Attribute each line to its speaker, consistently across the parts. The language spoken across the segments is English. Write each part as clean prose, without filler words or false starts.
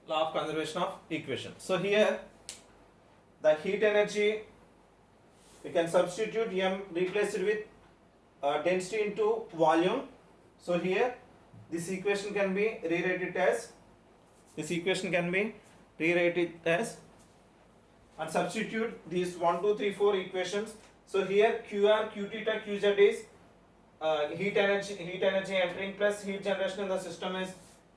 Speaker 1: law of conservation of equation. So here the heat energy, we can substitute m, replace it with density into volume. So here this equation can be rewritten as and substitute these 1 2 3 4 equations. So here qr, q theta, qz is heat energy entering plus heat generation in the system is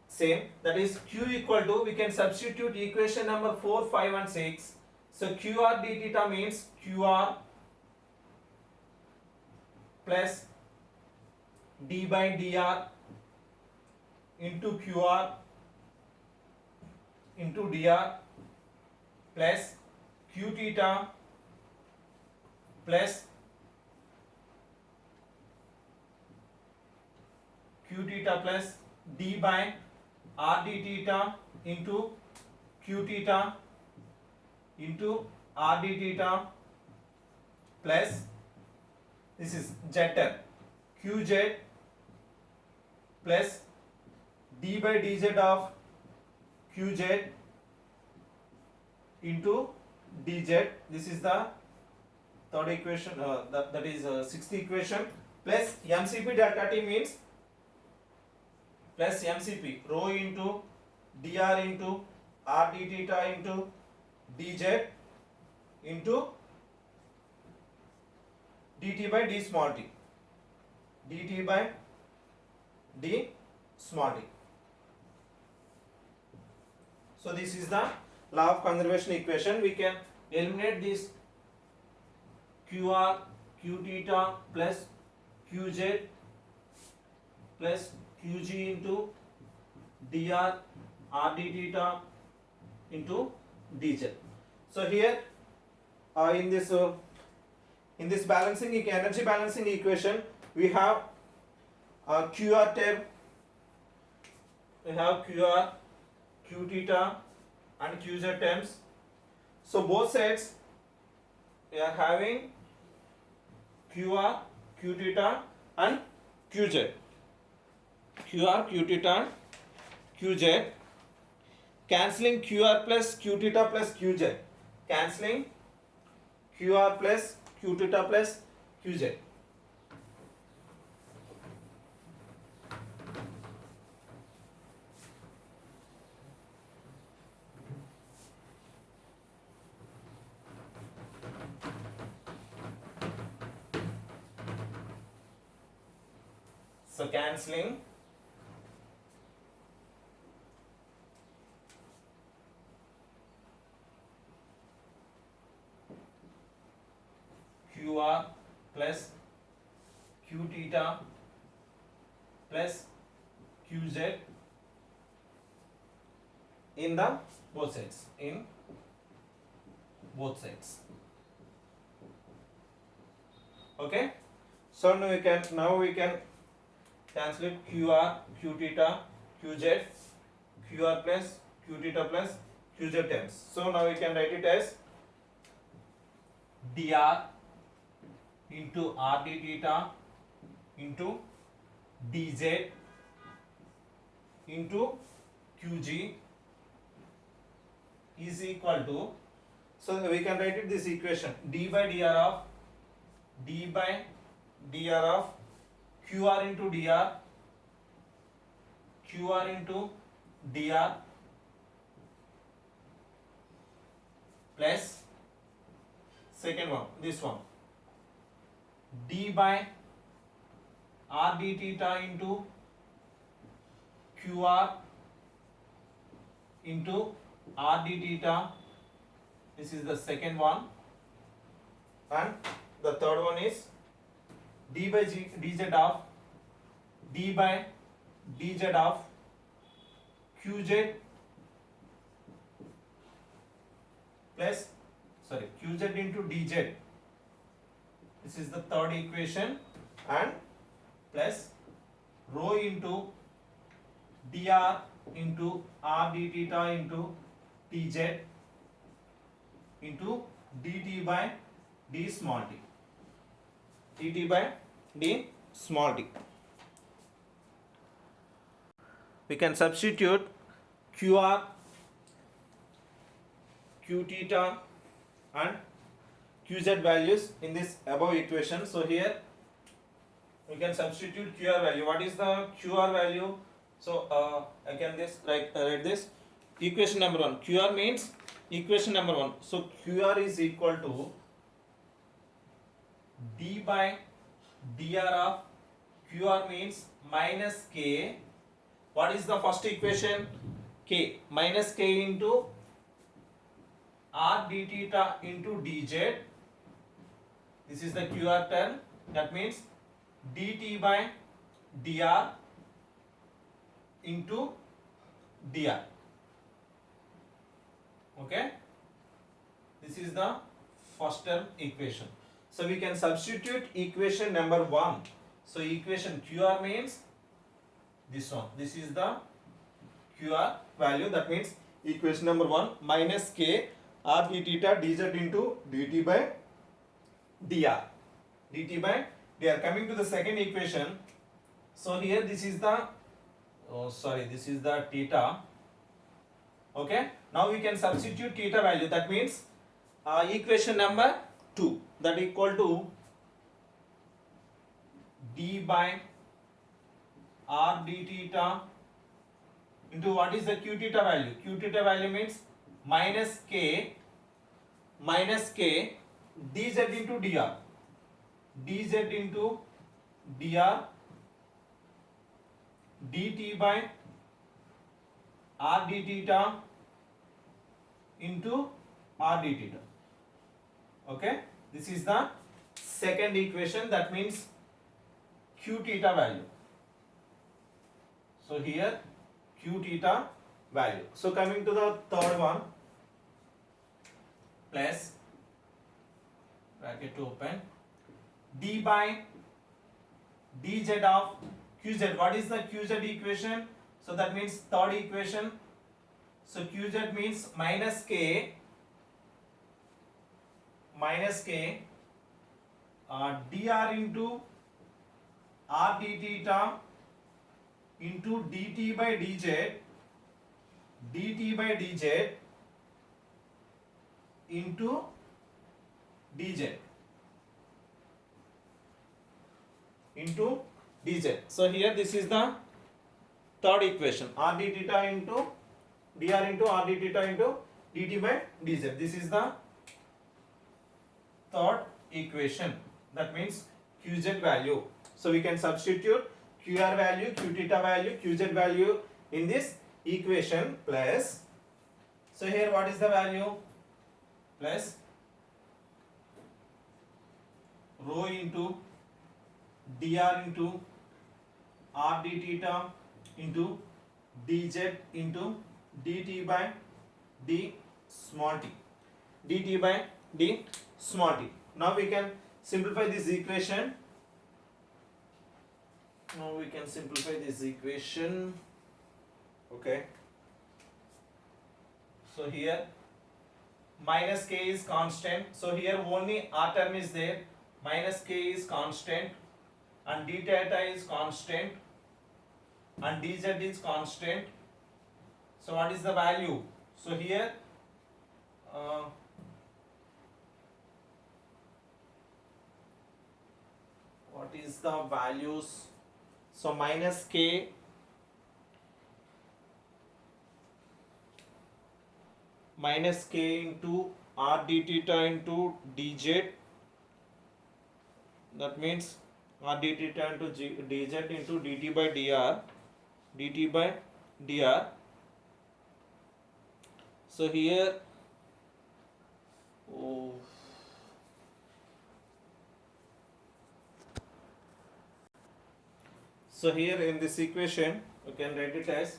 Speaker 1: same, that is q equal to, we can substitute equation number 4 5 and 6. So qr d theta means qr plus d by dr into qr into dr plus q theta plus d by r d theta into q theta into r d theta plus, this is z qz plus d by dz of qz into dz. This is the third equation, that is sixth equation, plus mcp delta t means plus mcp rho into dr into r d theta into dz into dt by d small t, dt by d small t. So this is the law of conservation equation. We can eliminate this qr, q theta plus qz plus qg into dr r d theta into dz. So here in this balancing energy balancing equation, we have qr term, we have qr, q theta and qz terms. So both sides we are having qr, q theta and qz, qr, q theta and qz, cancelling qr plus q theta plus qz, cancelling qr plus q theta plus qz. So cancelling qr plus q theta plus qz in the both sides, in both sides. Okay, so now we can cancel it, qr, q theta, qz, qr plus q theta plus qz terms. So now we can write it as dr into r d theta into dz into qg is equal to, so we can write it this equation, d by dr of qr into dr, qr into dr plus second one, this one, d by r d theta into qr into r d theta, this is the second one, and the third one is d by dz of qz plus, qz into dz, this is the third equation, and plus rho into dr into r d theta into dz into dt by d small t, dt by d small t. We can substitute qr q theta and qz values in this above equation. So here we can substitute qr value. What is the qr value? So I can write this equation number 1. Qr means equation number 1. So qr is equal to d by dr of qr means minus k. What is the first equation? K minus k into r d theta into dz. This is the qr term. That means dt by dr into dr. Okay, this is the first term equation. So we can substitute equation number 1. So equation qr means this one. This is the qr value. That means equation number 1 minus k r d theta dz into dt by dr. dt by dr. Coming to the second equation. So here this is the this is the theta. Okay, now we can substitute theta value. That means equation number 2, that equal to d by r d theta into what is the q theta value? Q theta value means minus k dz into dr. dz into dr dt by r d theta into r d theta. Okay, this is the second equation. That means q theta value. So here q theta value. So coming to the third one, plus bracket open d by dz of qz. What is the qz equation? So that means third equation. So qz means minus k dr into r d theta into dt by dz into dz. So here this is the third equation, r d theta into dr into r d theta into dt by dz. This is the third equation. That means qz value. So we can substitute qr value, q theta value, qz value in this equation, plus, so here what is the value? Plus rho into dr into r d theta into dz into dt by d small t. dt by d small t. Now we can simplify this equation. Okay. So here minus k is constant. So here only r term is there. Minus k is constant and d theta is constant and dz is constant. So what is the value? So here what is the values? So minus k into r d theta into dz. That means r d theta into dz into dt by dr. So here so here in this equation you can write it as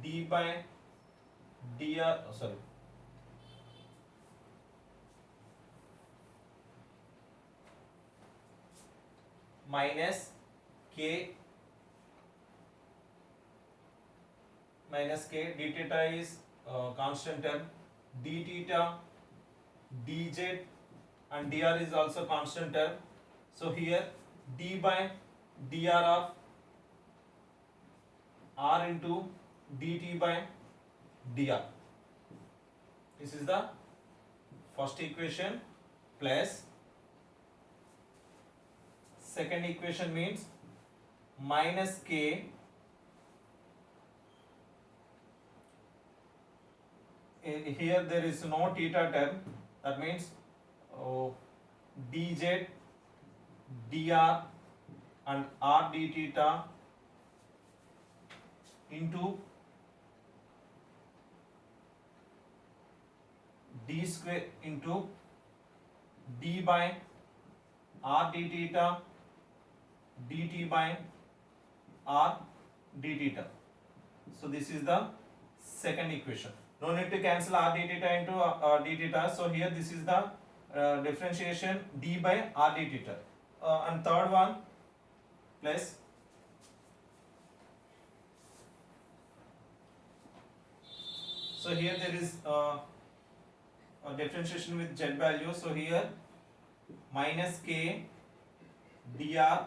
Speaker 1: d by dr minus k d theta is constant term, d theta dz and dr is also constant term. So here d by dr of r into dt by dr. This is the first equation plus second equation means minus k here there is no theta term, that means dz dr and r d theta into d square into d by r d theta dt by r d theta. So this is the second equation. No need to cancel r d theta into d theta. So here this is the differentiation d by r d theta. And third one plus so here there is a differentiation with z value. So here minus k dr